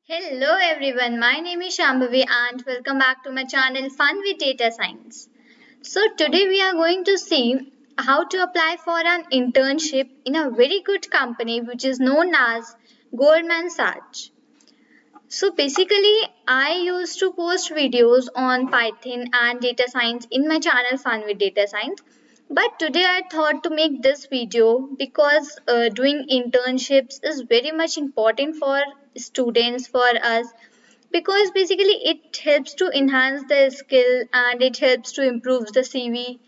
Hello everyone, my name is Shambhavi and welcome back to my channel Fun with Data Science. So today we are going to see how to apply for an internship in a very good company which is known as Goldman Sachs. So basically I used to post videos on Python and data science in my channel Fun with Data Science. But today I thought to make this video because doing internships is very much important for students, for us, because basically it helps to enhance the skill and it helps to improve the CV.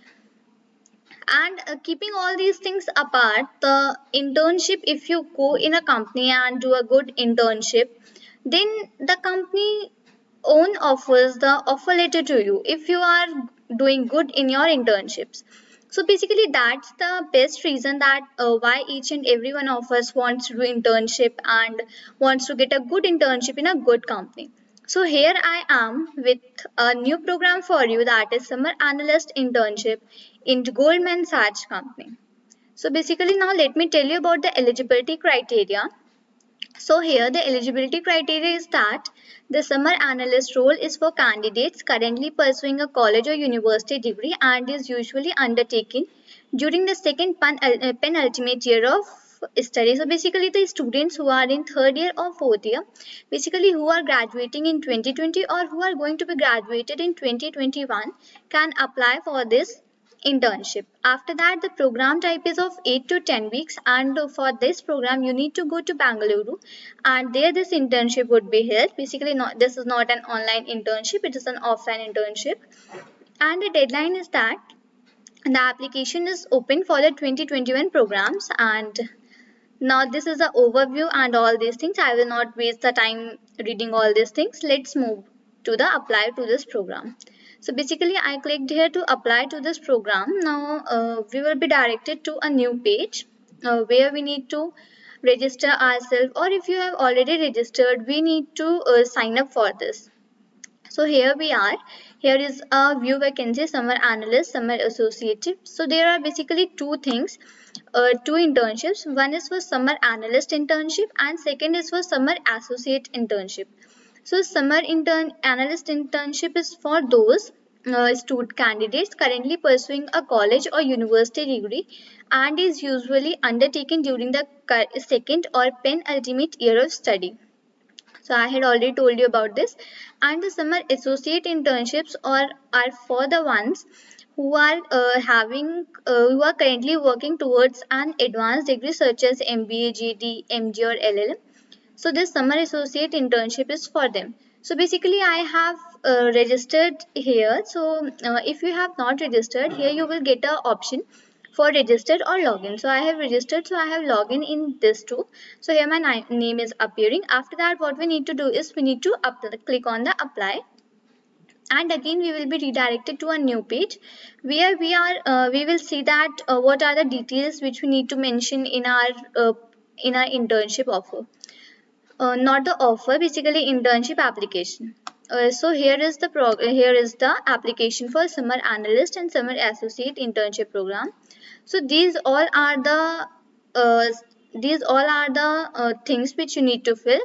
And keeping all these things apart, the internship, if you go in a company and do a good internship, then the company own offers the offer letter to you if you are doing good in your internships. So basically that's the best reason that why each and every one of us wants to do internship and wants to get a good internship in a good company. So here I am with a new program for you, that is summer analyst internship in Goldman Sachs company. So basically now let me tell you about the eligibility criteria. So here the eligibility criteria is that the summer analyst role is for candidates currently pursuing a college or university degree and is usually undertaken during the second penultimate year of study. So basically the students who are in third year or fourth year, basically who are graduating in 2020 or who are going to be graduated in 2021, can apply for this internship. After that, the program type is of 8 to 10 weeks, and for this program you need to go to Bangalore, and there this internship would be held. Basically not, this is not an online internship, it is an offline internship. And the deadline is that the application is open for the 2021 programs. And now this is the overview and all these things. I will not waste the time reading all these things. Let's move to the apply to this program. So basically I clicked here to apply to this program. Now we will be directed to a new page where we need to register ourselves, or if you have already registered we need to sign up for this. So here we are. Here is a view vacancy, summer analyst, summer associate. So there are basically two things, two internships. One is for summer analyst internship and second is for summer associate internship. So summer intern analyst internship is for those student candidates currently pursuing a college or university degree and is usually undertaken during the second or penultimate year of study. So I had already told you about this. And the summer associate internships are for the ones who are who are currently working towards an advanced degree such as MBA, GD, MD or LLM. So this summer associate internship is for them. So basically I have registered here. So if you have not registered, here you will get a option for registered or login. So I have registered, so I have login in this too. So here my name is appearing. After that what we need to do is we need to click on the apply, and again we will be redirected to a new page where we will see that what are the details which we need to mention in our internship offer. Not the offer, basically internship application. So here is the application for summer analyst and summer associate internship program. So uh, these all are the things which you need to fill.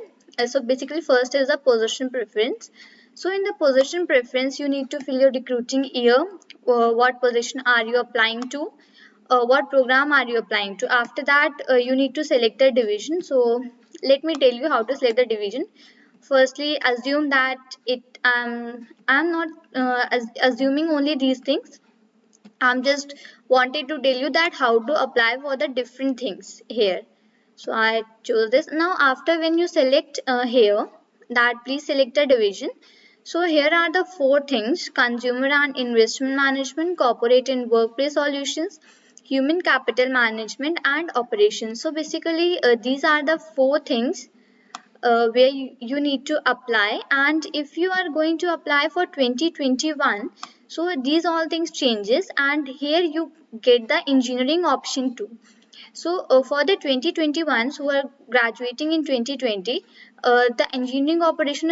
So basically first is the position preference. So in the position preference you need to fill your recruiting year, what position are you applying to, what program are you applying to. After that you need to select the division. So let me tell you how to select the division. Firstly, assume that I'm not assuming only these things. I'm just wanted to tell you that how to apply for the different things here. So I chose this. Now after when you select here, that please select the division. So here are the four things: consumer and investment management, corporate and workplace solutions, human capital management and operations. So basically these are the four things where you need to apply. And if you are going to apply for 2021, so these all things changes, and here you get the engineering option too. So for the 2021s who are graduating in 2020, the engineering option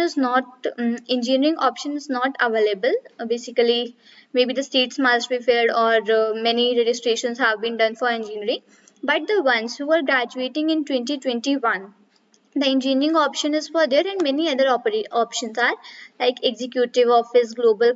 is not available. Basically maybe the states must be filled, or many registrations have been done for engineering. But the ones who are graduating in 2021, The engineering option is for there, and many other options are like executive office, global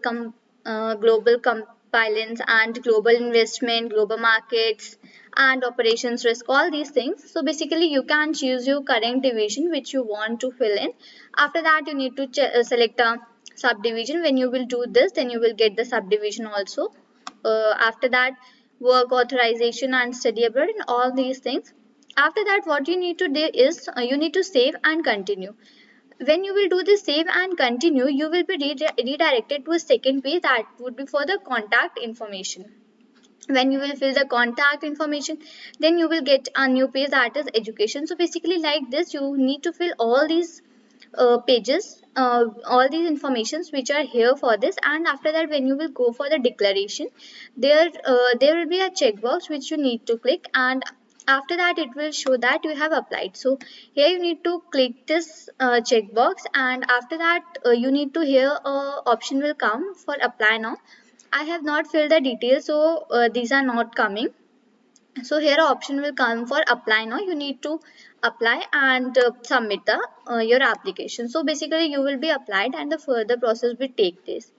compliance, and global investment, global markets, and operations risk, all these things. So basically you can choose your current division which you want to fill in. After that you need to select a subdivision. When you will do this, then you will get the subdivision also. After that, work authorization and study abroad and all these things. After that, what you need to do is you need to save and continue. When you will do this save and continue, you will be redirected to a second page that would be for the contact information. When you will fill the contact information, then you will get a new page that is education. So basically like this, you need to fill all these pages, all these informations which are here for this. And after that, when you will go for the declaration, there will be a checkbox which you need to click, and after that it will show that you have applied. So here you need to click this checkbox, and after that you need to, here option will come for apply now. I have not filled the details, so these are not coming. So here option will come for apply now. You need to apply and submit the your application. So basically you will be applied and the further process will take place.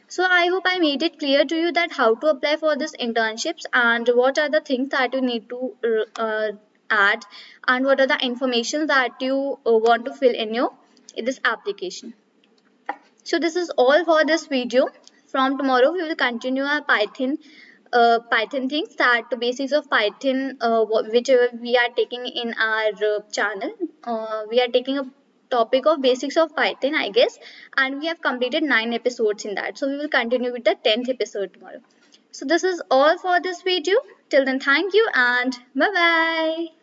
So I hope I made it clear to you that how to apply for this internships and what are the things that you need to add, and what are the information that you want to fill in your in this application. So this is all for this video. From tomorrow we will continue our Python things, that the basics of Python, whichever we are taking in our channel. We are taking a topic of basics of Python, I guess, and we have completed 9 episodes in that. So we will continue with the 10th episode tomorrow. So this is all for this video. Till then, thank you and bye bye.